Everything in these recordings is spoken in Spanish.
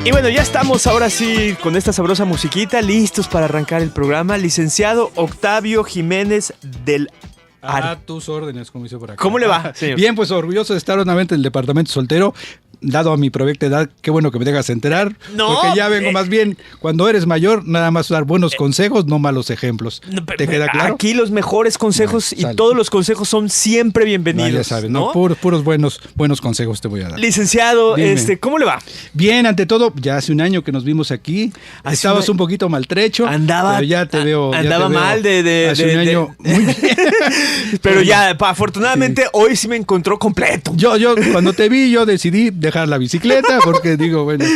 Y bueno, ya estamos ahora sí con esta sabrosa musiquita, listos para arrancar el programa. Licenciado Octavio Jiménez del A tus órdenes, como dice por acá. ¿Cómo le va, señor? Bien, pues orgulloso de estar nuevamente en el departamento soltero. Dado a mi proyecta edad, qué bueno que me dejas enterar. No, porque ya vengo más bien, cuando eres mayor, nada más dar buenos consejos, no malos ejemplos. ¿Te queda claro? Aquí los mejores consejos y todos los consejos son siempre bienvenidos. No, ya sabes, ¿no? Puros buenos consejos te voy a dar. Licenciado, ¿cómo le va? Bien, ante todo, ya hace un año que nos vimos aquí. Estabas un poquito maltrecho. Pero ya te veo. Andaba mal hace un año. Muy bien. Pero ya, afortunadamente, hoy sí me encontró completo. Yo cuando te vi, yo decidí dejar la bicicleta porque digo, bueno,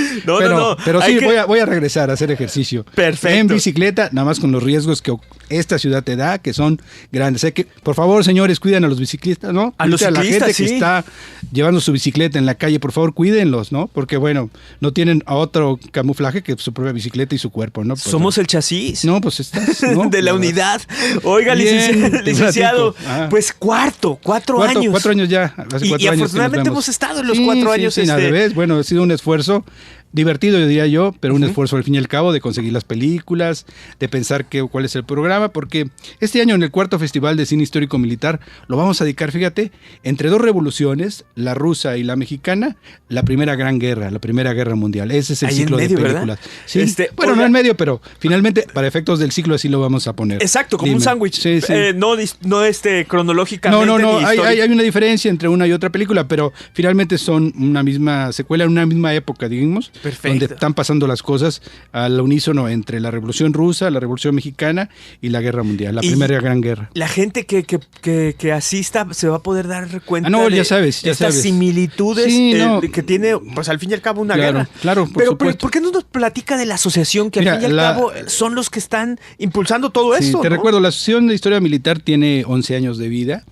pero sí, voy a regresar a hacer ejercicio. Perfecto. En bicicleta, nada más con los riesgos que esta ciudad te da, que son grandes. Que, por favor, señores, cuiden a los biciclistas, ¿no? A la gente que está llevando su bicicleta en la calle, por favor, cuídenlos, ¿no? Porque, bueno, no tienen a otro camuflaje que su propia bicicleta y su cuerpo, ¿no? Pues, somos el chasis. No, pues estás, ¿no? De la unidad. Oiga, bien, licenciado, pues cuatro años. 4 años ya. Hace 4 años. Y afortunadamente hemos estado en los 4 años. Sí, nada de vez. Bueno, ha sido un esfuerzo divertido, yo diría yo, pero un esfuerzo al fin y al cabo de conseguir las películas, de pensar cuál es el programa, porque este año en el 4º Festival de Cine Histórico Militar lo vamos a dedicar, fíjate, entre 2 revoluciones, la rusa y la mexicana, la Primera Gran Guerra, la Primera Guerra Mundial. Ese es el ciclo de películas. Sí. No en medio, pero finalmente, para efectos del ciclo así lo vamos a poner. Exacto, como un sándwich. Sí. No cronológicamente. No, hay una diferencia entre una y otra película, pero finalmente son una misma secuela, en una misma época, digamos. Perfecto. Donde están pasando las cosas al unísono entre la Revolución Rusa, la Revolución Mexicana y la Guerra Mundial, la Primera Gran Guerra. La gente que asista se va a poder dar cuenta ya sabes. estas similitudes que tiene, pues al fin y al cabo, una guerra. Claro, pero ¿por qué no nos platica de la asociación que al fin y al cabo son los que están impulsando todo esto? Te recuerdo, la Asociación de Historia Militar tiene 11 años de vida.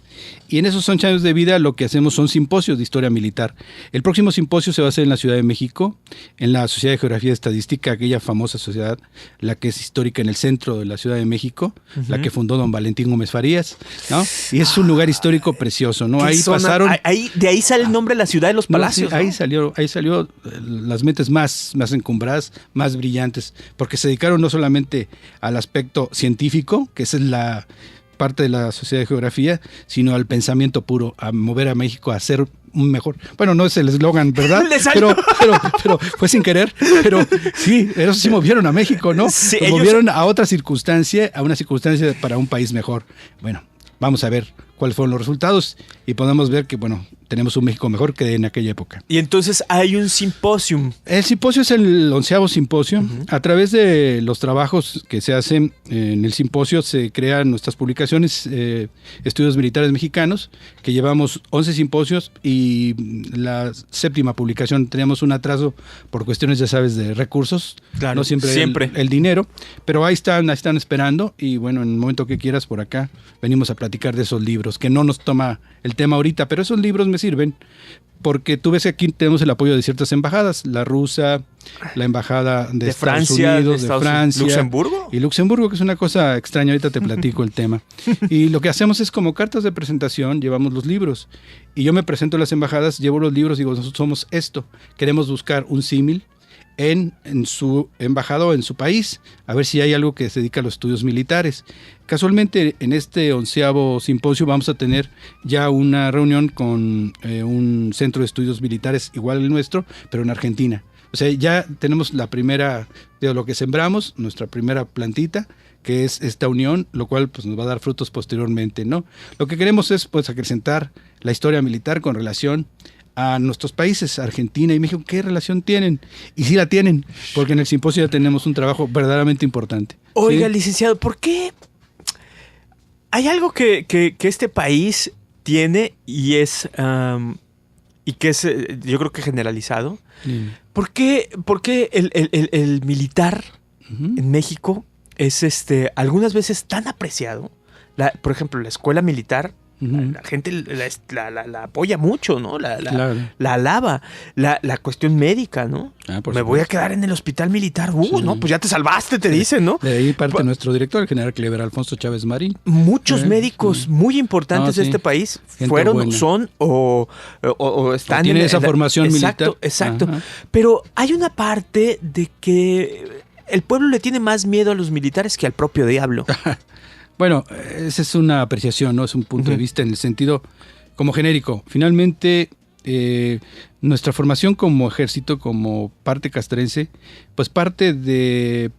Y en esos 11 años de vida lo que hacemos son simposios de historia militar. El próximo simposio se va a hacer en la Ciudad de México, en la Sociedad de Geografía y Estadística, aquella famosa sociedad, la que es histórica en el centro de la Ciudad de México, la que fundó don Valentín Gómez Farías, ¿no? Y es un lugar histórico precioso, ¿no? Ahí pasaron... De ahí sale el nombre de la ciudad de los palacios. Sí, ahí salió las mentes más encumbradas, más brillantes, porque se dedicaron no solamente al aspecto científico, que esa es la parte de la Sociedad de Geografía, sino al pensamiento puro, a mover a México a ser un mejor. Bueno, no es el eslogan, ¿verdad? pero fue sin querer, pero sí, ellos sí movieron a México, ¿no? Sí, movieron a otra circunstancia, a una circunstancia para un país mejor. Bueno, vamos a ver cuáles fueron los resultados y podemos ver que, bueno, tenemos un México mejor que en aquella época. Y entonces hay un simposio. El simposio es el 11º simposio. A través de los trabajos que se hacen en el simposio se crean nuestras publicaciones, Estudios Militares Mexicanos, que llevamos 11 simposios y la 7ª publicación teníamos un atraso por cuestiones, ya sabes, de recursos. Claro, no siempre. El dinero, pero ahí están esperando y bueno, en el momento que quieras por acá venimos a platicar de esos libros, que no nos toma el tema ahorita, pero esos libros me sirven porque tú ves que aquí tenemos el apoyo de ciertas embajadas, la rusa, la embajada de Estados Unidos, de Francia, Luxemburgo. Y Luxemburgo, que es una cosa extraña, ahorita te platico el tema. Y lo que hacemos es como cartas de presentación, llevamos los libros. Y yo me presento a las embajadas, llevo los libros y digo, nosotros somos esto, queremos buscar un símil en su embajada o en su país, a ver si hay algo que se dedica a los estudios militares. Casualmente en este 11º simposio vamos a tener ya una reunión con un centro de estudios militares igual al nuestro, pero en Argentina. O sea, ya tenemos la primera de lo que sembramos, nuestra primera plantita, que es esta unión, lo cual pues nos va a dar frutos posteriormente, ¿no? Lo que queremos es pues acrecentar la historia militar con relación a nuestros países, Argentina y México. ¿Qué relación tienen? Y sí la tienen, porque en el simposio ya tenemos un trabajo verdaderamente importante. Oiga, ¿sí? Licenciado, ¿por qué hay algo que este país tiene y es y que es yo creo que generalizado? ¿Por qué el militar en México es algunas veces tan apreciado? Por ejemplo, la escuela militar La gente la apoya mucho, ¿no? Claro. La alaba. La cuestión médica, ¿no? Me voy a quedar en el hospital militar. No, pues ya te salvaste, te dicen, ¿no? De ahí parte nuestro director, el general Clever Alfonso Chávez Marín. Muchos médicos muy importantes de este país son o están tienen esa formación militar. Exacto. Pero hay una parte de que el pueblo le tiene más miedo a los militares que al propio diablo. Bueno, esa es una apreciación, ¿no? Es un punto de vista en el sentido como genérico. Finalmente, nuestra formación como ejército, como parte castrense, pues parte de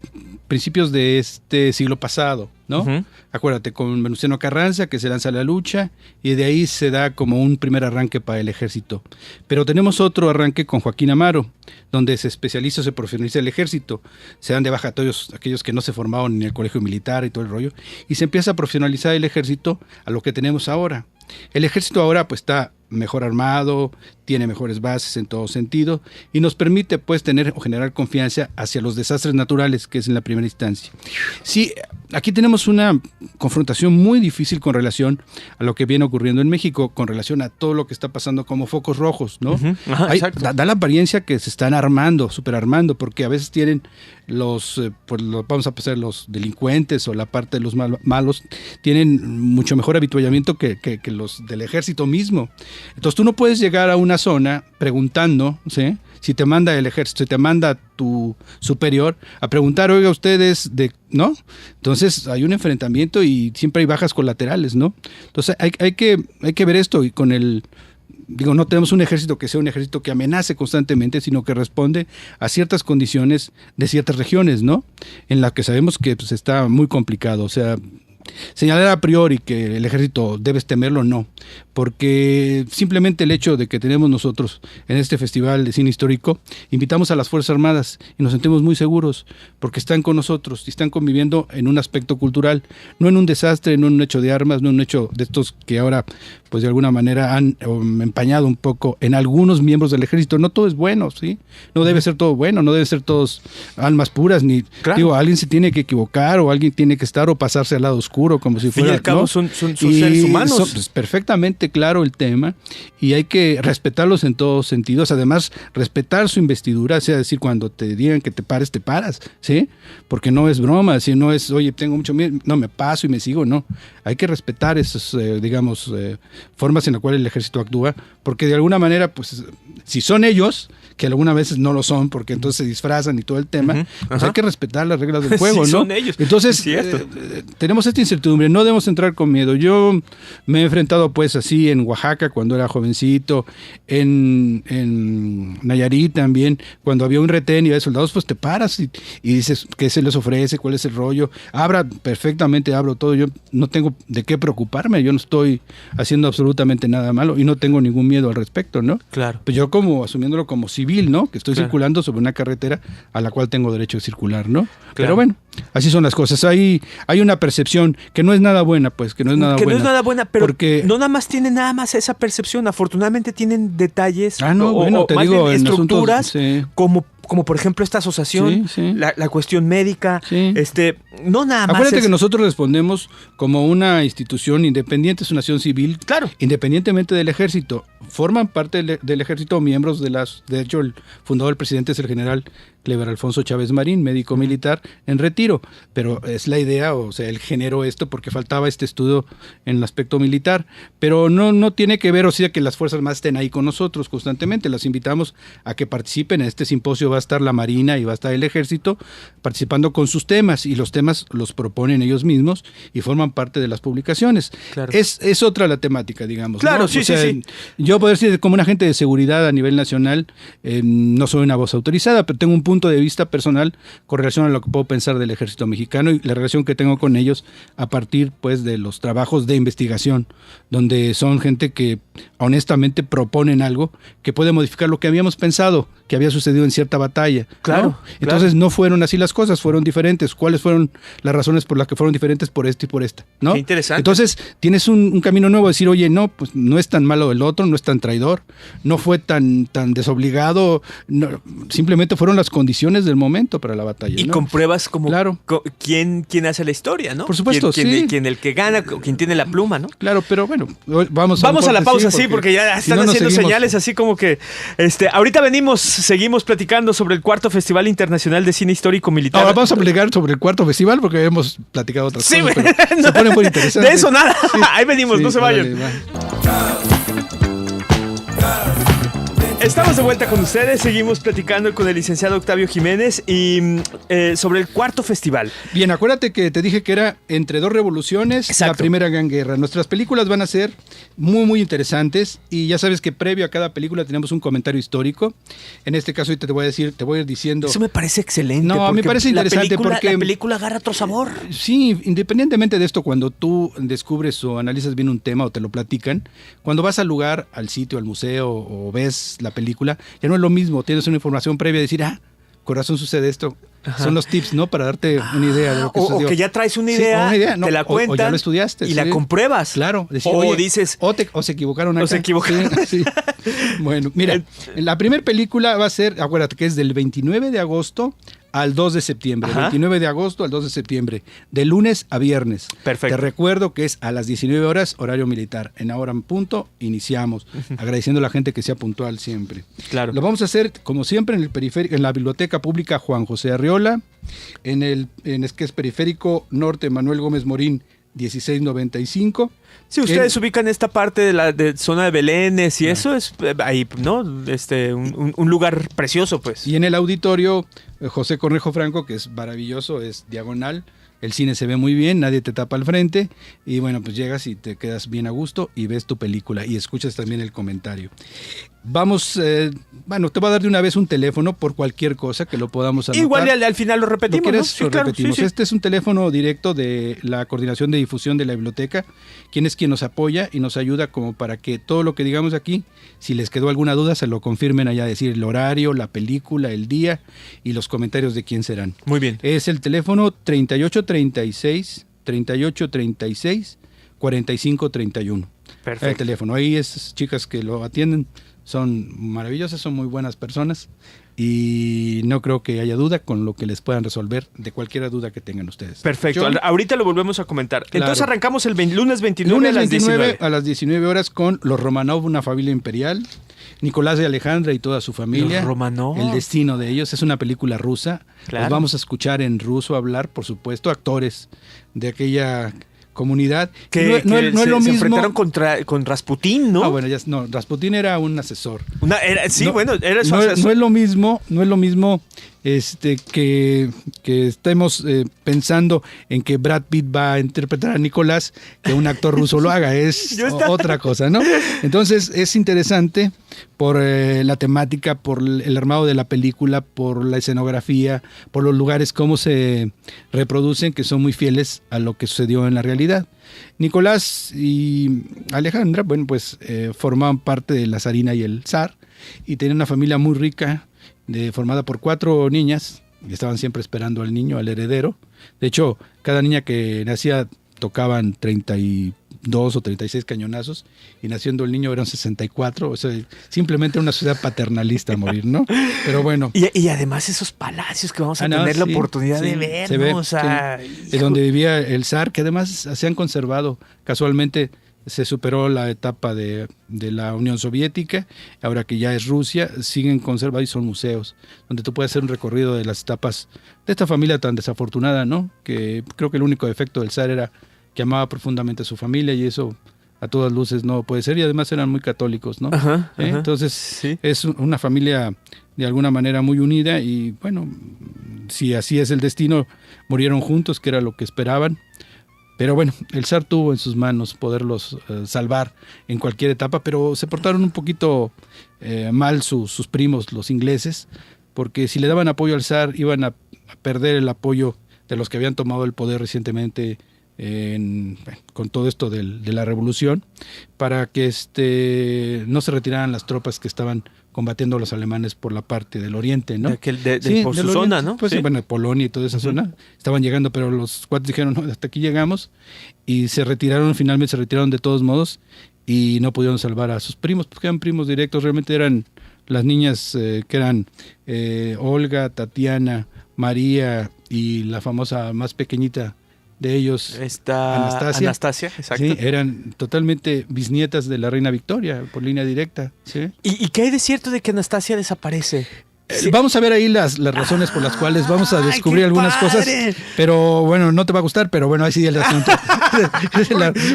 principios de este siglo pasado, ¿no? Acuérdate, con Venustiano Carranza, que se lanza a la lucha, y de ahí se da como un primer arranque para el ejército. Pero tenemos otro arranque con Joaquín Amaro, donde se especializa, se profesionaliza el ejército, se dan de baja a todos aquellos que no se formaron en el colegio militar y todo el rollo, y se empieza a profesionalizar el ejército a lo que tenemos ahora. El ejército ahora pues está mejor armado, tiene mejores bases en todo sentido y nos permite pues tener o generar confianza hacia los desastres naturales, que es en la primera instancia. Sí, aquí tenemos una confrontación muy difícil con relación a lo que viene ocurriendo en México, con relación a todo lo que está pasando como focos rojos, ¿no? Da la apariencia que se están armando, superarmando, porque a veces tienen vamos a pasar los delincuentes o la parte de los malos, tienen mucho mejor habituallamiento que los del ejército mismo. Entonces tú no puedes llegar a una zona preguntando, ¿sí?, si te manda el ejército, si te manda tu superior a preguntar, oiga, ustedes, ¿no? Entonces hay un enfrentamiento y siempre hay bajas colaterales, ¿no? Entonces hay que ver esto y con no tenemos un ejército que sea un ejército que amenace constantemente, sino que responde a ciertas condiciones de ciertas regiones, ¿no? En las que sabemos que pues, está muy complicado. O sea, señalar a priori que el ejército debes temerlo, no. Porque simplemente el hecho de que tenemos nosotros en este festival de cine histórico, invitamos a las Fuerzas Armadas y nos sentimos muy seguros porque están con nosotros y están conviviendo en un aspecto cultural, no en un desastre, no en un hecho de armas, no en un hecho de estos que ahora pues de alguna manera han empañado un poco en algunos miembros del ejército. No todo es bueno, ¿sí? No debe ser todo bueno, no debe ser todos almas puras, ni alguien se tiene que equivocar o alguien tiene que estar o pasarse al lado oscuro como si fuera, al cabo, ¿no? son seres humanos. Pues, perfectamente claro el tema y hay que respetarlos en todos sentidos. Además, respetar su investidura, o sea, decir, cuando te digan que te pares, te paras, ¿sí? Porque no es broma, si no es, oye, tengo mucho miedo, no, me paso y me sigo, no. Hay que respetar esas, formas en las cuales el ejército actúa, porque de alguna manera, pues, si son ellos, que algunas veces no lo son, porque entonces se disfrazan y todo el tema, pues hay que respetar las reglas del juego, sí, ¿no? Son ellos. Entonces, tenemos esta incertidumbre, no debemos entrar con miedo. Yo me he enfrentado pues así en Oaxaca cuando era jovencito, en Nayarit también, cuando había un retén y había soldados, pues te paras y dices qué se les ofrece, cuál es el rollo. Abro todo, yo no tengo de qué preocuparme, yo no estoy haciendo absolutamente nada malo y no tengo ningún miedo al respecto, ¿no? Claro. Pues yo asumiéndolo como civil, ¿no? Que estoy circulando sobre una carretera a la cual tengo derecho a circular, ¿no? Claro. Pero bueno, así son las cosas. Hay una percepción que no es nada buena, pues, no es nada buena, pero porque no nada más tienen esa percepción. Afortunadamente tienen detalles te digo, bien, estructuras, sí. como por ejemplo esta asociación, sí. La cuestión médica, sí. No nada más. Acuérdate que nosotros respondemos como una institución independiente, es una nación civil, claro, independientemente del ejército. Forman parte del ejército miembros de hecho el fundador, el presidente es el general Clever Alfonso Chávez Marín, médico militar en retiro, pero es la idea, o sea, él generó esto porque faltaba este estudio en el aspecto militar, pero no tiene que ver, o sea, que las Fuerzas Armadas estén ahí con nosotros constantemente, las invitamos a que participen. En este simposio va a estar la Marina y va a estar el Ejército participando con sus temas, y los temas los proponen ellos mismos y forman parte de las publicaciones. Claro. Es otra la temática, digamos. Claro, ¿no? sí. Yo puedo decir, como un agente de seguridad a nivel nacional, no soy una voz autorizada, pero tengo un punto de vista personal con relación a lo que puedo pensar del Ejército Mexicano y la relación que tengo con ellos a partir pues de los trabajos de investigación, donde son gente que honestamente proponen algo que puede modificar lo que habíamos pensado que había sucedido en cierta batalla. Claro, ¿no? Entonces no fueron así las cosas, fueron diferentes. ¿Cuáles fueron las razones por las que fueron diferentes por esto y por esta, ¿no? Qué interesante. Entonces tienes un camino nuevo de decir, oye, no, pues no es tan malo el otro, no es tan traidor, no fue tan desobligado, no, simplemente fueron las condiciones del momento para la batalla. Y ¿no? compruebas como Claro. quién hace la historia, ¿no? Por supuesto, quién sí. el que gana, quién tiene la pluma, ¿no? Claro, pero bueno, vamos a la pausa, sí, porque ya si están no nos haciendo seguimos. señales así como que... ahorita seguimos platicando sobre el cuarto Festival Internacional de Cine Histórico Militar. Ahora vamos a platicar sobre el cuarto festival porque hemos platicado otras Sí, cosas, güey. pero se pone muy interesante. De eso nada. Sí. Ahí venimos, Sí, no se vayan. órale, va. Estamos de vuelta con ustedes, seguimos platicando con el licenciado Octavio Jiménez y sobre el cuarto festival. Bien, acuérdate que te dije que era entre dos revoluciones, Exacto. la Primera Gran Guerra. Nuestras películas van a ser muy, muy interesantes y ya sabes que previo a cada película tenemos un comentario histórico. En este caso ahorita te voy a ir diciendo... Eso me parece excelente. No, me parece interesante porque... La película agarra otro sabor. Sí, independientemente de esto, cuando tú descubres o analizas bien un tema o te lo platican, cuando vas al lugar, al sitio, al museo o ves la película, ya no es lo mismo, tienes una información previa de decir, con razón sucede esto. Ajá. Son los tips, ¿no? Para darte una idea de lo que sucedió. O que ya traes una Sí, idea, no, te la cuentan o ya lo estudiaste. y la compruebas. Claro. Decir, o oye, dices... O se equivocaron acá. O se equivocaron. Sí, sí. Bueno, mira, la primera película va a ser, acuérdate que es del 29 de agosto al 2 de septiembre. Ajá. 29 de agosto al 2 de septiembre. De lunes a viernes. Perfecto. Te recuerdo que es a las 19 horas, horario militar. En ahora en punto, iniciamos. Agradeciendo a la gente que sea puntual siempre. Claro. Lo vamos a hacer, como siempre, en el periférico, en la Biblioteca Pública Juan José Arriola, en que es Periférico Norte Manuel Gómez Morín, 1695. Si ustedes ubican esta parte de la zona de Belénes y eso es ahí, ¿no? Un lugar precioso, pues. Y en el auditorio José Cornejo Franco, que es maravilloso, es diagonal. El cine se ve muy bien, nadie te tapa al frente y bueno, pues llegas y te quedas bien a gusto y ves tu película y escuchas también el comentario. Vamos, te voy a dar de una vez un teléfono por cualquier cosa que lo podamos anotar. Igual al final lo repetimos, ¿no? Sí, claro, repetimos. Sí. Este es un teléfono directo de la Coordinación de Difusión de la Biblioteca, quien nos apoya y nos ayuda como para que todo lo que digamos aquí, si les quedó alguna duda, se lo confirmen allá, decir el horario, la película, el día y los comentarios de quién serán. Muy bien. Es el teléfono 3836 4531. Perfecto. El teléfono. Ahí esas chicas que lo atienden son maravillosas, son muy buenas personas y no creo que haya duda con lo que les puedan resolver de cualquier duda que tengan ustedes. Perfecto. Ahorita lo volvemos a comentar. Claro. Entonces arrancamos el lunes 29 lunes a las 19. A las 19 horas con los Romanov, una familia imperial. Nicolás de Alejandra y toda su familia. Los Romanov. El destino de ellos. Es una película rusa. Claro. Los vamos a escuchar en ruso hablar, por supuesto, actores de aquella comunidad. Que no es lo mismo. Se enfrentaron con Rasputín, ¿no? Bueno, Rasputín era un asesor. Era su asesor. No es lo mismo que estemos pensando en que Brad Pitt va a interpretar a Nicolás, que un actor ruso lo haga, es otra cosa, ¿no? Entonces es interesante por la temática, por el armado de la película, por la escenografía, por los lugares, cómo se reproducen, que son muy fieles a lo que sucedió en la realidad. Nicolás y Alejandra, formaban parte de la zarina y el zar y tenían una familia muy rica, formada por 4 niñas, y estaban siempre esperando al niño, al heredero. De hecho, cada niña que nacía tocaban 32 o 36 cañonazos, y naciendo el niño eran 64, o sea, simplemente una sociedad paternalista a morir, ¿no? Pero bueno. Y además esos palacios que vamos a tener la oportunidad de ver, se ¿no? ve, O sea, de donde vivía el zar, que además se han conservado. Casualmente se superó la etapa de la Unión Soviética, ahora que ya es Rusia, siguen conservados y son museos, donde tú puedes hacer un recorrido de las etapas de esta familia tan desafortunada, ¿no? Que creo que el único defecto del zar era que amaba profundamente a su familia y eso a todas luces no puede ser, y además eran muy católicos, ¿no? Ajá. Entonces sí. Es una familia de alguna manera muy unida y bueno, si así es el destino, murieron juntos, que era lo que esperaban. Pero bueno, el zar tuvo en sus manos poderlos salvar en cualquier etapa, pero se portaron un poquito mal sus primos, los ingleses, porque si le daban apoyo al zar iban a perder el apoyo de los que habían tomado el poder recientemente con todo esto de la revolución, para que no se retiraran las tropas que estaban combatiendo a los alemanes por la parte del oriente, ¿no? Por su zona, ¿no? Pues sí, bueno, Polonia y toda esa zona estaban llegando, pero los cuates dijeron, no, hasta aquí llegamos, y finalmente se retiraron de todos modos, y no pudieron salvar a sus primos, porque eran primos directos, realmente eran las niñas que eran Olga, Tatiana, María, y la famosa más pequeñita de ellos, Anastasia, exacto. Sí, eran totalmente bisnietas de la reina Victoria, por línea directa. ¿Sí? ¿Y qué hay de cierto de que Anastasia desaparece? Sí. Vamos a ver ahí las razones por las cuales vamos a descubrir algunas cosas, pero bueno, no te va a gustar, pero bueno, ahí sí el asunto.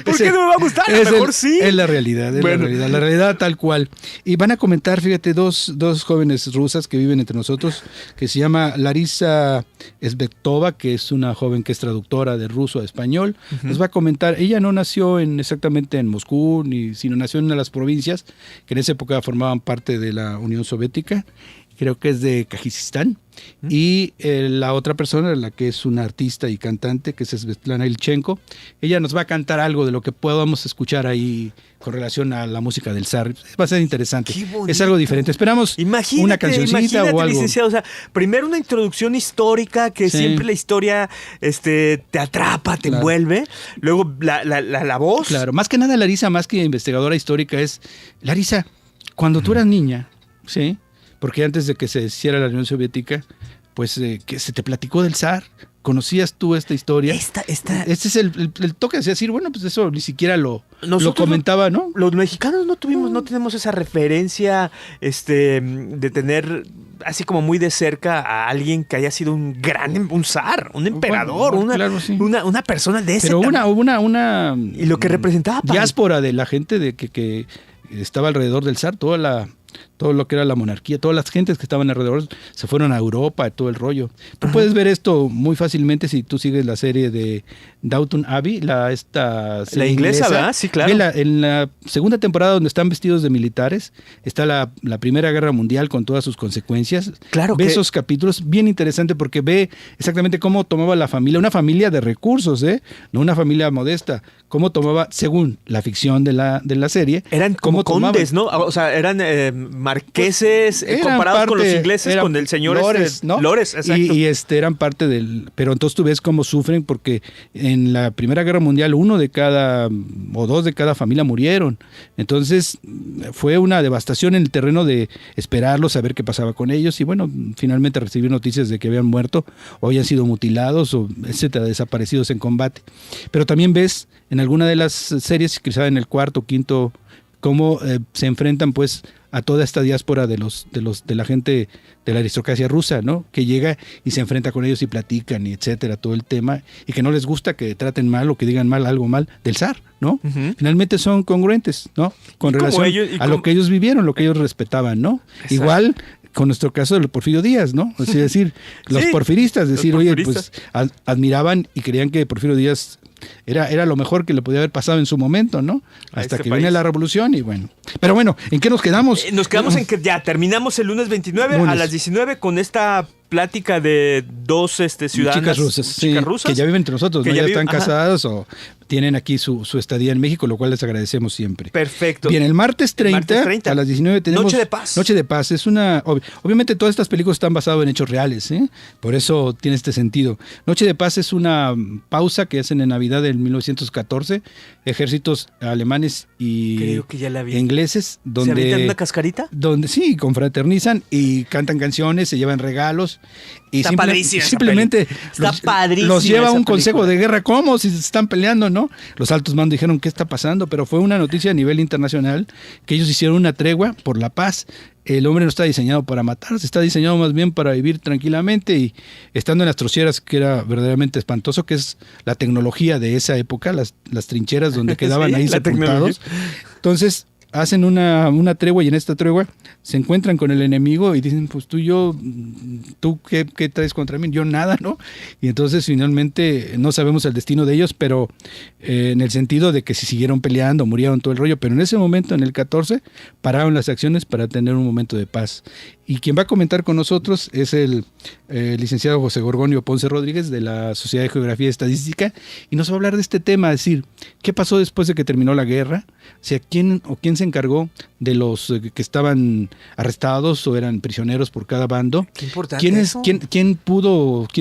¿Por qué no me va a gustar? Mejor sí. Es la realidad, la realidad tal cual. Y van a comentar, fíjate, dos jóvenes rusas que viven entre nosotros, que se llama Larisa Svetova, que es una joven que es traductora de ruso a español. Nos va a comentar, ella no nació exactamente en Moscú, sino nació en una de las provincias que en esa época formaban parte de la Unión Soviética. Creo que es de Kazajistán. Y la otra persona, la que es una artista y cantante, que es Svetlana Ilchenko, ella nos va a cantar algo de lo que podamos escuchar ahí con relación a la música del zar. Va a ser interesante. Es algo diferente. Esperamos una cancioncita o algo. Licenciado, o sea, primero una introducción histórica, que siempre la historia te atrapa, te envuelve. Luego la voz. Claro, más que nada Larisa, más que investigadora histórica, es Larisa, cuando tú eras niña, ¿sí? Porque antes de que se hiciera la Unión Soviética, pues que se te platicó del zar, ¿conocías tú esta historia? Este es el toque de decir, bueno, pues eso ni siquiera lo comentaba, ¿no? Los mexicanos no tenemos esa referencia de tener así como muy de cerca a alguien que haya sido un zar, un emperador, una persona de ese. Pero una y lo que representaba diáspora de la gente de que estaba alrededor del zar, todo lo que era la monarquía, todas las gentes que estaban alrededor se fueron a Europa, todo el rollo. Tú puedes ver esto muy fácilmente si tú sigues la serie de Downton Abbey, la inglesa, ¿verdad? Sí, claro. En la segunda temporada, donde están vestidos de militares, está la Primera Guerra Mundial con todas sus consecuencias. Claro. Ve esos capítulos, bien interesante, porque ve exactamente cómo tomaba la familia, una familia de recursos, no una familia modesta, cómo tomaba, según la ficción de la serie. Eran como condes, ¿no? O sea, eran marqueses comparados con los ingleses, con el señor Lores, ¿no? Lores, exacto. Y eran parte del... Pero entonces tú ves cómo sufren, porque en la Primera Guerra Mundial 2 de cada familia murieron. Entonces fue una devastación en el terreno de esperarlos, saber qué pasaba con ellos, y bueno, finalmente recibir noticias de que habían muerto o habían sido mutilados o etcétera, desaparecidos en combate. Pero también ves en alguna de las series, quizá en el cuarto, quinto, cómo se enfrentan pues a toda esta diáspora de la gente de la aristocracia rusa, ¿no? Que llega y se enfrenta con ellos y platican y etcétera, todo el tema, y que no les gusta que traten mal o que digan algo mal del zar, ¿no? Finalmente son congruentes, ¿no? Con relación a lo que ellos vivieron, lo que ellos respetaban, ¿no? Exacto. Igual con nuestro caso de Porfirio Díaz, ¿no? Es decir, los porfiristas, oye, pues admiraban y creían que Porfirio Díaz era lo mejor que le podía haber pasado en su momento, ¿no? Hasta que viene la revolución y bueno. Pero bueno, ¿en qué nos quedamos? Nos quedamos en que ya terminamos el lunes 29 a las 19 con esta plática de dos ciudadanas chicas rusas, que ya viven entre nosotros, ¿no? Ya están casadas o tienen aquí su estadía en México, lo cual les agradecemos siempre. Perfecto. Bien, el martes 30 a las 19 tenemos Noche de Paz. Noche de Paz. Es obviamente todas estas películas están basadas en hechos reales, ¿eh? Por eso tiene este sentido. Noche de Paz es una pausa que hacen en Navidad del 1914, ejércitos alemanes y ingleses, donde ¿se avientan una cascarita? Donde sí, confraternizan y cantan canciones, se llevan regalos. Y está padrísima. Simplemente los lleva a un consejo de guerra. ¿Cómo? Si se están peleando, ¿no? Los altos mandos dijeron, ¿qué está pasando? Pero fue una noticia a nivel internacional que ellos hicieron una tregua por la paz. El hombre no está diseñado para matarse, está diseñado más bien para vivir tranquilamente, y estando en las trincheras, que era verdaderamente espantoso, que es la tecnología de esa época, las trincheras donde quedaban ahí sepultados. Entonces hacen una tregua, y en esta tregua se encuentran con el enemigo y dicen, pues tú ¿qué traes contra mí? Yo nada, ¿no? Y entonces finalmente no sabemos el destino de ellos, pero en el sentido de que si siguieron peleando, murieron, todo el rollo, pero en ese momento, en el 14, pararon las acciones para tener un momento de paz. Y quien va a comentar con nosotros es el licenciado José Gorgonio Ponce Rodríguez de la Sociedad de Geografía y Estadística, y nos va a hablar de este tema, es decir, ¿qué pasó después de que terminó la guerra? O sea, ¿quién se encargó de los que estaban arrestados o eran prisioneros por cada bando? Qué importante eso. ¿Quién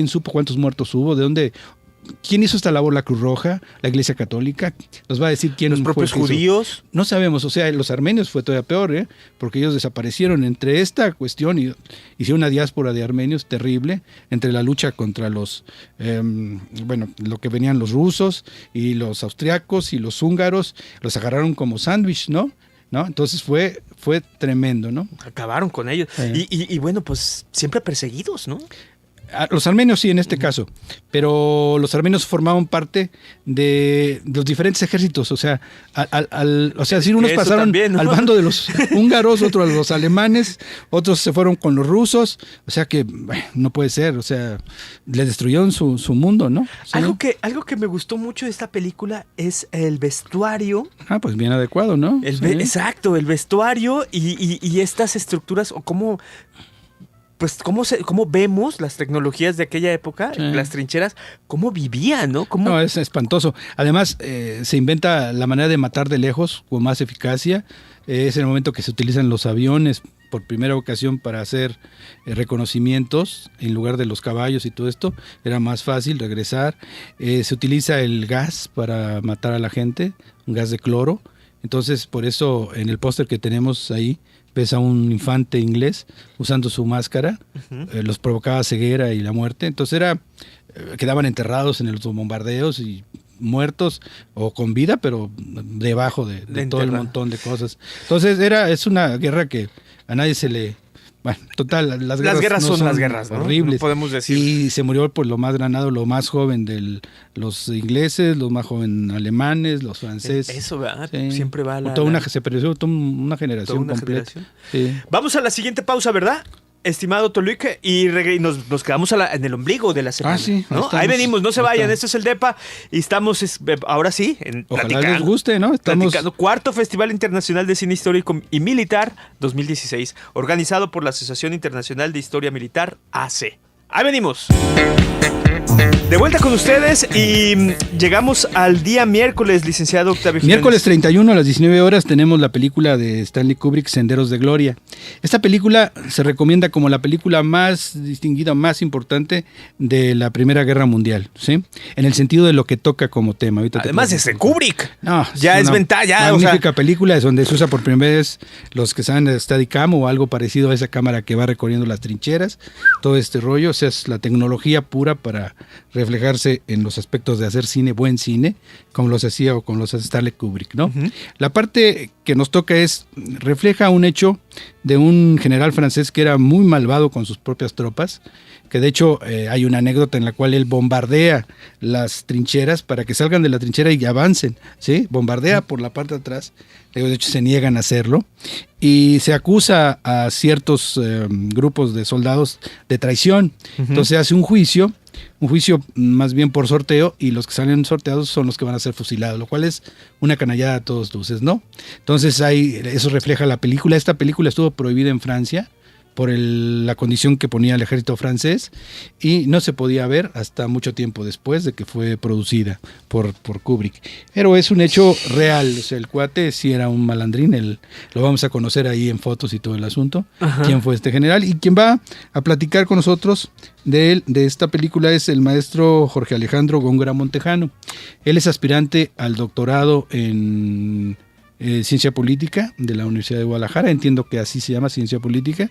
supo cuántos muertos hubo? ¿De dónde? ¿Quién hizo esta labor? ¿La Cruz Roja? ¿La Iglesia Católica? Nos va a decir quién. ¿Los propios judíos? No sabemos, o sea, los armenios fue todavía peor, porque ellos desaparecieron. Entre esta cuestión, y hicieron una diáspora de armenios terrible, entre la lucha contra los, lo que venían los rusos y los austriacos y los húngaros, los agarraron como sándwich, ¿no? Entonces fue tremendo, ¿no? Acabaron con ellos. Y bueno, pues siempre perseguidos, ¿no? Los armenios sí, en este caso, pero los armenios formaban parte de los diferentes ejércitos, o sea, decir, unos pasaron también, ¿no? Al bando de los húngaros, otros a los alemanes, otros se fueron con los rusos, o sea que no puede ser, o sea, les destruyeron su mundo, ¿no? ¿Sí? Algo que me gustó mucho de esta película es el vestuario. Pues bien adecuado, ¿no? Exacto, el vestuario y estas estructuras, o cómo... Pues cómo vemos las tecnologías de aquella época, sí. Las trincheras, cómo vivían, ¿no? No, es espantoso. Además, se inventa la manera de matar de lejos con más eficacia. Es el momento que se utilizan los aviones por primera ocasión para hacer reconocimientos en lugar de los caballos y todo esto. Era más fácil regresar. Se utiliza el gas para matar a la gente, un gas de cloro. Entonces, por eso en el póster que tenemos ahí, ves a un infante inglés usando su máscara, los provocaba ceguera y la muerte. Entonces quedaban enterrados en los bombardeos y muertos o con vida, pero debajo de todo el montón de cosas. Entonces es una guerra que a nadie se le... Bueno, total, las guerras son las guerras, ¿no? Horribles. No podemos decir. Y se murió por lo más granado, lo más joven de los ingleses, los más jóvenes alemanes, los franceses. Eso, ¿verdad? Sí. Siempre va se perdió toda una generación completa. Sí. Vamos a la siguiente pausa, ¿verdad? Estimado Toluique, y nos quedamos en el ombligo de la semana. Sí, ¿no? Ahí venimos, no se vayan, esto es el DEPA y estamos ahora sí Ojalá les guste, ¿no? Platicando cuarto Festival Internacional de Cine Histórico y Militar 2016, organizado por la Asociación Internacional de Historia Militar, AC. Ahí venimos. De vuelta con ustedes y llegamos al día miércoles, licenciado Octavio Jiménez. Miércoles 31 a las 19 horas tenemos la película de Stanley Kubrick, Senderos de Gloria. Esta película se recomienda como la película más distinguida, más importante de la Primera Guerra Mundial, ¿sí? En el sentido de lo que toca como tema. Ahorita además es de Kubrick. No, ya es ventaja. Magnífica película, es donde se usa por primera vez los que saben de Steadicam o algo parecido a esa cámara que va recorriendo las trincheras, todo este rollo, o sea, es la tecnología pura para reflejarse en los aspectos de hacer cine, buen cine, como los hacía o como los hace Stanley Kubrick, ¿no? La parte que nos toca refleja un hecho de un general francés que era muy malvado con sus propias tropas, que de hecho hay una anécdota en la cual él bombardea las trincheras para que salgan de la trinchera y avancen, ¿sí? Bombardea por la parte de atrás, de hecho se niegan a hacerlo, y se acusa a ciertos grupos de soldados de traición. Entonces se hace un juicio más bien por sorteo, y los que salen sorteados son los que van a ser fusilados, lo cual es una canallada a todos luces, ¿no? Entonces eso refleja la película. Esta película estuvo prohibida en Francia por la condición que ponía el ejército francés y no se podía ver hasta mucho tiempo después de que fue producida por Kubrick. Pero es un hecho real, o sea, el cuate sí era un malandrín, lo vamos a conocer ahí en fotos y todo el asunto, quién fue este general, y quien va a platicar con nosotros de esta película es el maestro Jorge Alejandro Góngora Montejano. Él es aspirante al doctorado en Ciencia Política de la Universidad de Guadalajara, entiendo que así se llama, Ciencia Política,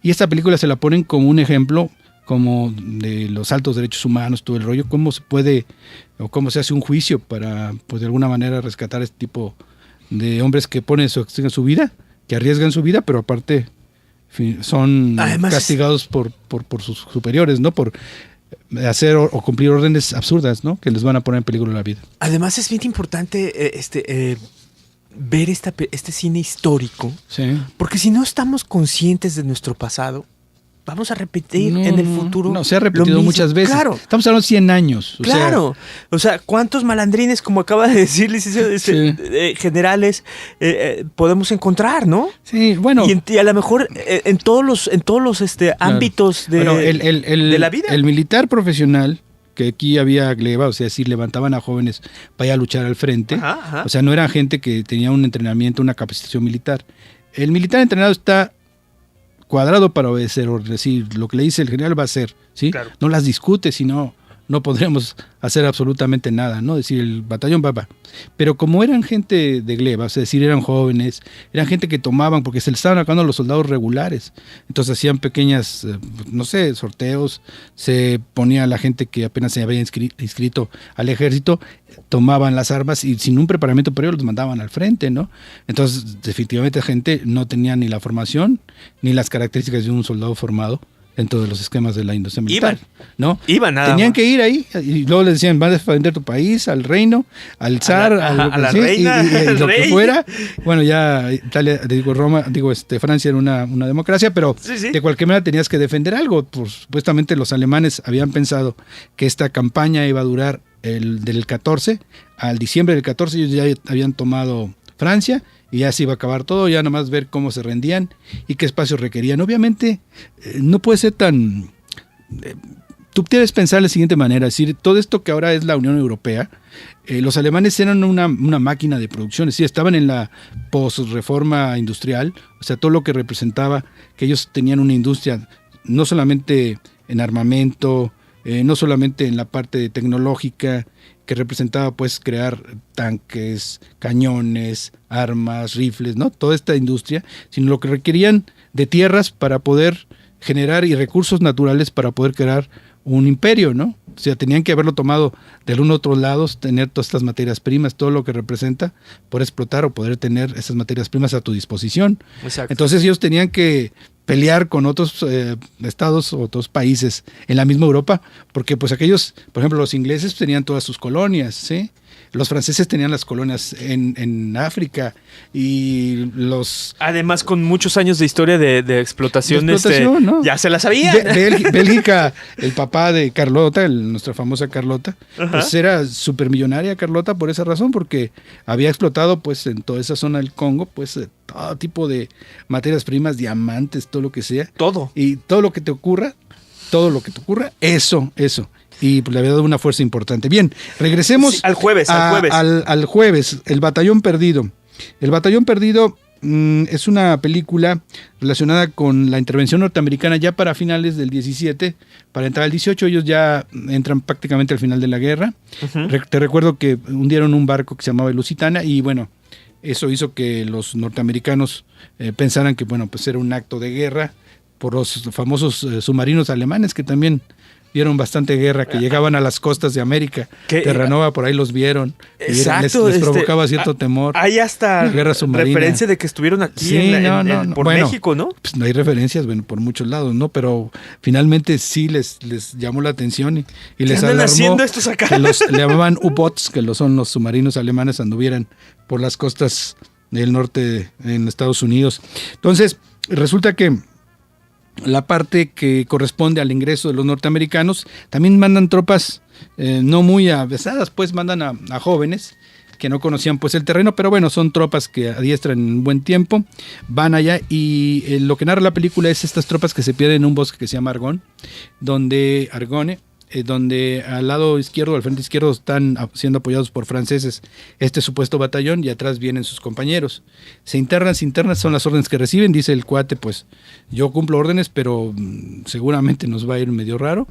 y esta película se la ponen como un ejemplo como de los altos derechos humanos, todo el rollo, cómo se puede o cómo se hace un juicio para, pues de alguna manera, rescatar este tipo de hombres que ponen su vida, que arriesgan su vida, pero aparte son además castigados por sus superiores, ¿no? Por hacer o cumplir órdenes absurdas, ¿no? Que les van a poner en peligro la vida. Además es bien importante ver este cine histórico, sí, porque si no estamos conscientes de nuestro pasado, vamos a repetir en el futuro. No, se ha repetido muchas veces. Claro. Estamos hablando de 100 años. O sea, ¿cuántos malandrines, como acaba de decir, licenciado, generales, podemos encontrar, ¿no? Sí, bueno. Y a lo mejor en todos los ámbitos de la vida. El militar profesional, que aquí había gleba, o sea, sí levantaban a jóvenes para ir a luchar al frente. Ajá. O sea, no era gente que tenía un entrenamiento, una capacitación militar. El militar entrenado está cuadrado para obedecer órdenes, decir, lo que le dice el general va a hacer, ¿sí? Claro. No las discute, sino no podríamos hacer absolutamente nada, ¿no? Decir, el batallón va. Pero como eran gente de gleba, es decir, eran jóvenes, eran gente que tomaban, porque se les estaban acabando a los soldados regulares, entonces hacían pequeñas, sorteos, se ponía a la gente que apenas se había inscrito al ejército, tomaban las armas y sin un preparamiento previo los mandaban al frente, ¿no? Entonces, definitivamente la gente no tenía ni la formación, ni las características de un soldado formado dentro de los esquemas de la industria militar, ¿no? Tenían que ir ahí y luego les decían, vas a defender tu país, al reino, al zar, a la reina, y lo que fuera. Bueno, ya Italia, Francia era una democracia, pero de cualquier manera tenías que defender algo. Pues, supuestamente los alemanes habían pensado que esta campaña iba a durar del 14 al diciembre del 14, ellos ya habían tomado Francia y ya se iba a acabar todo, ya nomás ver cómo se rendían y qué espacios requerían. Obviamente no puede ser tan... tú debes pensar de la siguiente manera, es decir, todo esto que ahora es la Unión Europea, los alemanes eran una máquina de producción, es decir, estaban en la posreforma industrial, o sea, todo lo que representaba que ellos tenían una industria, no solamente en armamento, no solamente en la parte tecnológica, que representaba pues crear tanques, cañones, armas, rifles, ¿no? Toda esta industria, sino lo que requerían de tierras para poder generar y recursos naturales para poder crear un imperio, ¿no? O sea, tenían que haberlo tomado de algún otro lado, tener todas estas materias primas, todo lo que representa, poder explotar o poder tener esas materias primas a tu disposición. Exacto. Entonces ellos tenían que pelear con otros estados o otros países en la misma Europa, porque pues aquellos, por ejemplo, los ingleses tenían todas sus colonias, ¿sí? Los franceses tenían las colonias en África y los... Además, con muchos años de historia de explotación, ¿no? Ya se la sabían. Bélgica, el papá de Carlota, nuestra famosa Carlota, pues era supermillonaria Carlota por esa razón, porque había explotado pues en toda esa zona del Congo, pues todo tipo de materias primas, diamantes, todo lo que sea. Todo. Y todo lo que te ocurra, eso. Y pues, le había dado una fuerza importante. Bien, regresemos al jueves. Al jueves, El Batallón Perdido. El Batallón Perdido es una película relacionada con la intervención norteamericana ya para finales del 17, para entrar al 18, ellos ya entran prácticamente al final de la guerra. Te recuerdo que hundieron un barco que se llamaba Lusitania y bueno, eso hizo que los norteamericanos pensaran que bueno, pues era un acto de guerra por los famosos submarinos alemanes que también dieron bastante guerra, que llegaban a las costas de América. Terranova por ahí los vieron. Exacto. Les provocaba cierto temor. Hay hasta referencia de que estuvieron aquí por México, ¿no? Pues no hay referencias, bueno, por muchos lados, ¿no? Pero finalmente sí les llamó la atención y les alarmó haciendo estos acá? Que le llamaban U-Boats, que son los submarinos alemanes, anduvieran por las costas del norte en Estados Unidos. Entonces, resulta que la parte que corresponde al ingreso de los norteamericanos, también mandan tropas no muy avesadas, pues mandan a jóvenes que no conocían pues el terreno, pero bueno, son tropas que adiestran en buen tiempo, van allá y lo que narra la película es estas tropas que se pierden en un bosque que se llama Argonne, donde al lado izquierdo, al frente izquierdo, están siendo apoyados por franceses este supuesto batallón y atrás vienen sus compañeros. Se internan, son las órdenes que reciben, dice el cuate, pues yo cumplo órdenes, pero seguramente nos va a ir medio raro.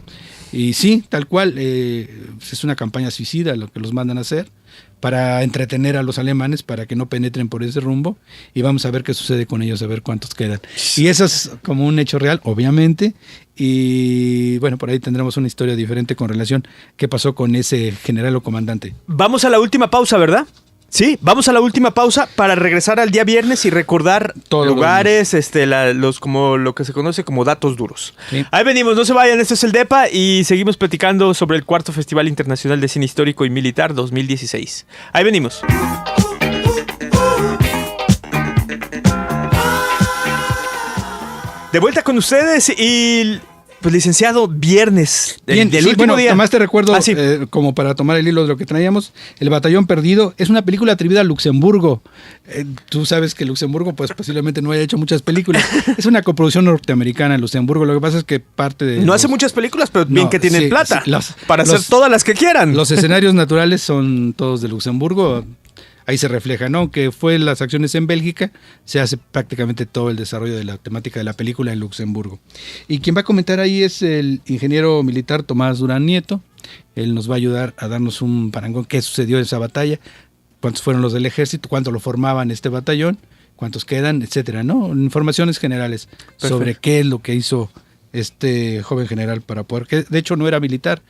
Y sí, tal cual, es una campaña suicida lo que los mandan a hacer para entretener a los alemanes, para que no penetren por ese rumbo, y vamos a ver qué sucede con ellos, a ver cuántos quedan. Y eso es como un hecho real, obviamente, y bueno, por ahí tendremos una historia diferente con relación a qué pasó con ese general o comandante. Vamos a la última pausa, ¿verdad? Sí, vamos a la última pausa para regresar al día viernes y recordar todos lugares, como lo que se conoce como datos duros. Sí. Ahí venimos, no se vayan, esto es el DEPA y seguimos platicando sobre el cuarto Festival Internacional de Cine Histórico y Militar 2016. Ahí venimos. De vuelta con ustedes y... Pues licenciado, viernes del último día. Además te recuerdo, como para tomar el hilo de lo que traíamos, El Batallón Perdido es una película atribuida a Luxemburgo. Tú sabes que Luxemburgo pues posiblemente no haya hecho muchas películas. Es una coproducción norteamericana en Luxemburgo. Lo que pasa es que parte de... No hace muchas películas, pero bien que tienen plata para hacer todas las que quieran. Los escenarios naturales son todos de Luxemburgo. Ahí se refleja, ¿no? Aunque fue las acciones en Bélgica, se hace prácticamente todo el desarrollo de la temática de la película en Luxemburgo. Y quien va a comentar ahí es el ingeniero militar Tomás Durán Nieto. Él nos va a ayudar a darnos un parangón, qué sucedió en esa batalla, cuántos fueron los del ejército, cuánto lo formaban este batallón, cuántos quedan, etcétera, ¿no? Informaciones generales sobre qué es lo que hizo este joven general para poder, que de hecho no era militar,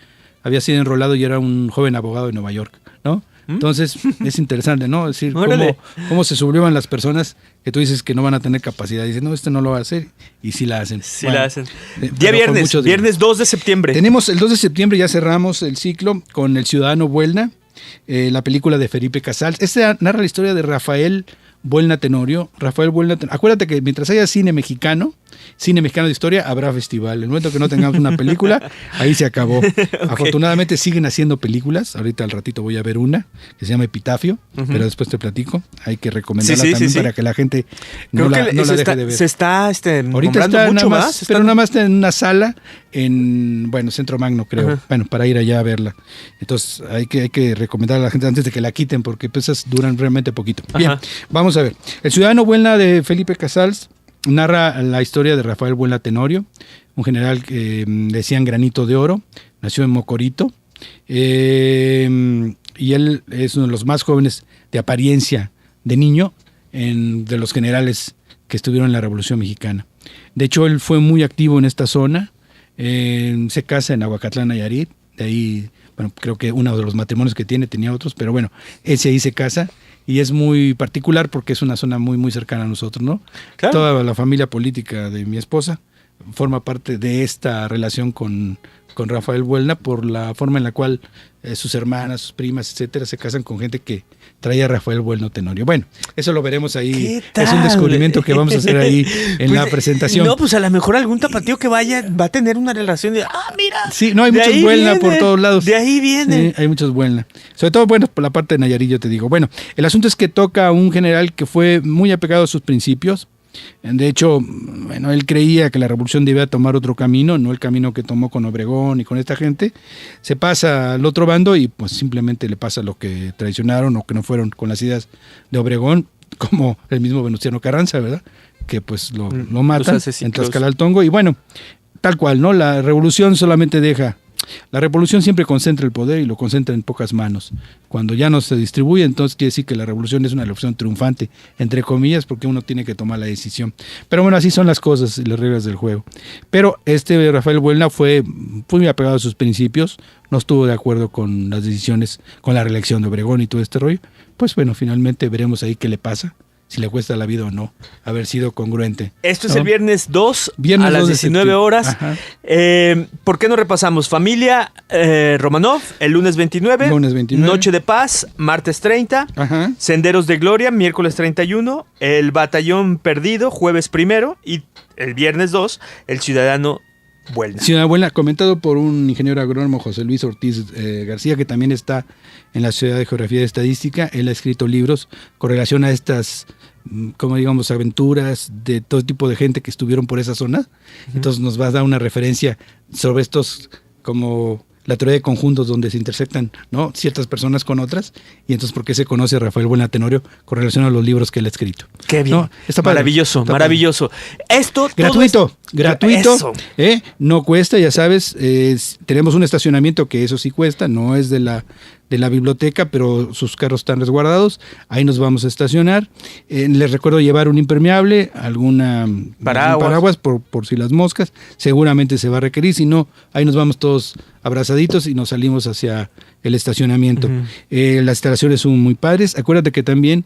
había sido enrolado y era un joven abogado de Nueva York, ¿no? Entonces es interesante, ¿no? Es decir, cómo se sublevan las personas que tú dices que no van a tener capacidad. Dicen, no, no lo va a hacer. Y sí la hacen. Sí la hacen. Día viernes 2 de septiembre. Tenemos el 2 de septiembre, ya cerramos el ciclo con El Ciudadano Buelna, la película de Felipe Casals. Este narra la historia de Rafael Buelna Tenorio. Acuérdate que mientras haya cine mexicano de historia, habrá festival. El momento que no tengamos una película, ahí se acabó. Okay. Afortunadamente siguen haciendo películas. Ahorita al ratito voy a ver una que se llama Epitafio, pero después te platico. Hay que recomendarla también para que la gente no la deje de ver. Se está ahorita está mucho más, pero nada más en una sala en, Centro Magno, creo. Para ir allá a verla. Entonces hay que recomendar a la gente antes de que la quiten, porque pues esas duran realmente poquito. Bien, vamos a ver. El Ciudadano Buelna de Felipe Casals narra la historia de Rafael Buelna Tenorio, un general que decían Granito de Oro, nació en Mocorito, y él es uno de los más jóvenes de apariencia de niño de los generales que estuvieron en la Revolución Mexicana. De hecho, él fue muy activo en esta zona, se casa en Aguacatlán, Nayarit, de ahí, creo que uno de los matrimonios que tenía otros, pero ese ahí se casa. Y es muy particular porque es una zona muy, muy cercana a nosotros, ¿no? Claro. Toda la familia política de mi esposa forma parte de esta relación con Rafael Buelna por la forma en la cual sus hermanas, sus primas, etcétera, se casan con gente que traía a Rafael Buelna Tenorio. Bueno, eso lo veremos ahí. Es un descubrimiento que vamos a hacer ahí en la presentación. No, pues a lo mejor algún tapatío que vaya va a tener una relación de, mira. Sí, no, hay muchos Buelna por todos lados. De ahí viene. Hay muchos Buelna. Sobre todo, por la parte de Nayarit, yo te digo. Bueno, el asunto es que toca a un general que fue muy apegado a sus principios. De hecho, él creía que la revolución debía tomar otro camino, no el camino que tomó con Obregón y con esta gente. Se pasa al otro bando y pues simplemente le pasa lo que traicionaron o que no fueron con las ideas de Obregón, como el mismo Venustiano Carranza, ¿verdad? Que pues lo matan en Tlaxcalaltongo. Y tal cual, ¿no? La revolución solamente deja... La revolución siempre concentra el poder y lo concentra en pocas manos. Cuando ya no se distribuye, entonces quiere decir que la revolución es una revolución triunfante, entre comillas, porque uno tiene que tomar la decisión. Pero así son las cosas y las reglas del juego. Pero Rafael Buelna fue muy apegado a sus principios, no estuvo de acuerdo con las decisiones, con la reelección de Obregón y todo este rollo. Pues finalmente veremos ahí qué le pasa, si le cuesta la vida o no haber sido congruente. Esto es el viernes 2 a las 19 horas. ¿Por qué no repasamos? Familia Romanov, el lunes 29. Noche de Paz, martes 30. Senderos de Gloria, miércoles 31. El Batallón Perdido, jueves 1. Y el viernes 2, El Ciudadano Buelna. Ciudadano Buelna, comentado por un ingeniero agrónomo, José Luis Ortiz García, que también está en la Sociedad de Geografía y Estadística. Él ha escrito libros con relación a estas, aventuras de todo tipo de gente que estuvieron por esa zona. Entonces nos va a dar una referencia sobre estos, como la teoría de conjuntos donde se intersectan, ¿no?, ciertas personas con otras, y entonces por qué se conoce a Rafael Buelna Tenorio con relación a los libros que él ha escrito. Qué bien. ¿No? Está maravilloso. Esto gratuito, no cuesta, ya sabes, tenemos un estacionamiento que eso sí cuesta, no es de la biblioteca, pero sus carros están resguardados, ahí nos vamos a estacionar. Les recuerdo llevar un impermeable, algún paraguas por si las moscas, seguramente se va a requerir, si no, ahí nos vamos todos abrazaditos y nos salimos hacia el estacionamiento. Las instalaciones son muy padres. Acuérdate que también,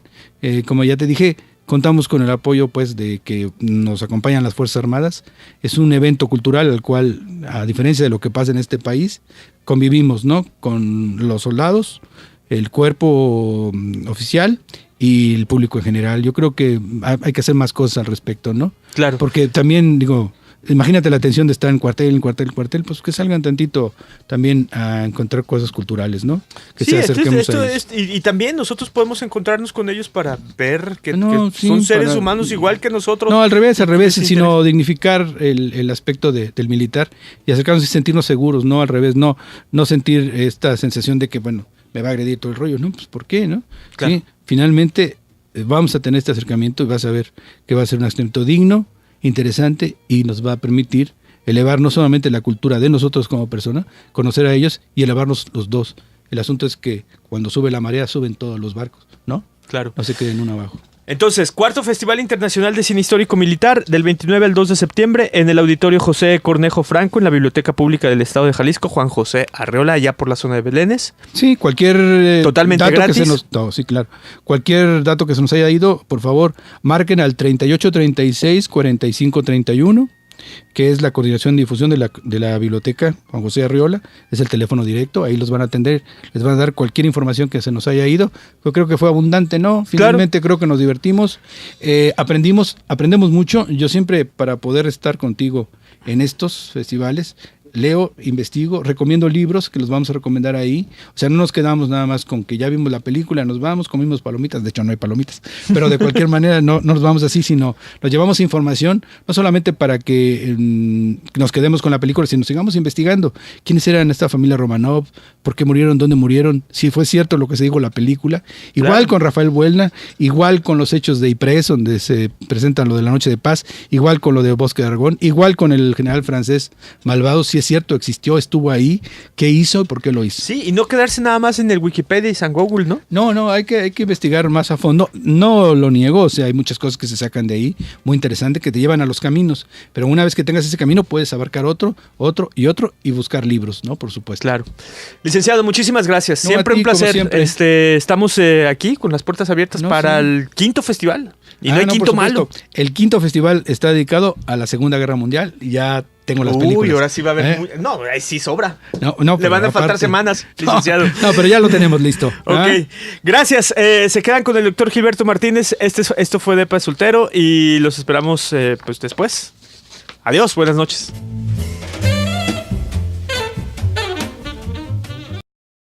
como ya te dije, contamos con el apoyo de que nos acompañan las Fuerzas Armadas. Es un evento cultural al cual, a diferencia de lo que pasa en este país, convivimos, ¿no?, con los soldados, el cuerpo oficial y el público en general. Yo creo que hay que hacer más cosas al respecto, ¿no? Claro. Porque también, digo, imagínate la tensión de estar en cuartel, pues que salgan tantito también a encontrar cosas culturales, ¿no? Que sí, se acerquemos esto a ellos. y también nosotros podemos encontrarnos con ellos para ver que Sí, son seres humanos igual que nosotros. No, al revés, sino dignificar el aspecto del militar y acercarnos y sentirnos seguros, no al revés, no sentir esta sensación de que, bueno, me va a agredir todo el rollo, ¿no? Pues ¿por qué, no? Claro. Sí, finalmente vamos a tener este acercamiento y vas a ver que va a ser un acercamiento digno, interesante y nos va a permitir elevar no solamente la cultura de nosotros como persona, conocer a ellos y elevarnos los dos. El asunto es que cuando sube la marea suben todos los barcos, ¿no? Claro. No se queden uno abajo. Entonces, cuarto Festival Internacional de Cine Histórico Militar, del 29 al 2 de septiembre, en el Auditorio José Cornejo Franco, en la Biblioteca Pública del Estado de Jalisco, Juan José Arreola, allá por la zona de Belénes. Sí, cualquier totalmente dato gratis. Sí, claro. Cualquier dato que se nos haya ido, por favor, marquen al 3836-4531, que es la coordinación de difusión de la biblioteca Juan José Arreola. Es el teléfono directo, ahí los van a atender, les van a dar cualquier información que se nos haya ido. Yo creo que fue abundante, ¿no? Finalmente creo que nos divertimos, aprendemos mucho. Yo siempre, para poder estar contigo en estos festivales, leo, investigo, recomiendo libros que los vamos a recomendar ahí. O sea, no nos quedamos nada más con que ya vimos la película, nos vamos, comimos palomitas, de hecho no hay palomitas, pero de cualquier manera no nos vamos así, sino nos llevamos información, no solamente para que nos quedemos con la película, sino sigamos investigando quiénes eran esta familia Romanov, por qué murieron, dónde murieron, si fue cierto lo que se dijo en la película. Igual claro. Con Rafael Buelna, igual con los hechos de Ypres, donde se presentan lo de la Noche de Paz, igual con lo de Bosque de Aragón, igual con el general francés Malvado, si es cierto, existió, estuvo ahí, qué hizo y por qué lo hizo. Sí, y no quedarse nada más en el Wikipedia y San Google, ¿no? No, hay que investigar más a fondo. No lo niego, o sea, hay muchas cosas que se sacan de ahí, muy interesante, que te llevan a los caminos, pero una vez que tengas ese camino puedes abarcar otro y buscar libros, ¿no? Por supuesto. Claro. Licenciado, muchísimas gracias. No, siempre ti, un placer. Siempre. Estamos aquí con las puertas abiertas para el quinto festival. Y no hay quinto malo. El quinto festival está dedicado a la Segunda Guerra Mundial y ya tengo las películas. Uy, ahora sí va a haber... No, ahí sí sobra. No, le van a faltar semanas, licenciado. No, pero ya lo tenemos listo. Ok, gracias. Se quedan con el doctor Gilberto Martínez. Esto fue Depa Soltero y los esperamos pues después. Adiós, buenas noches.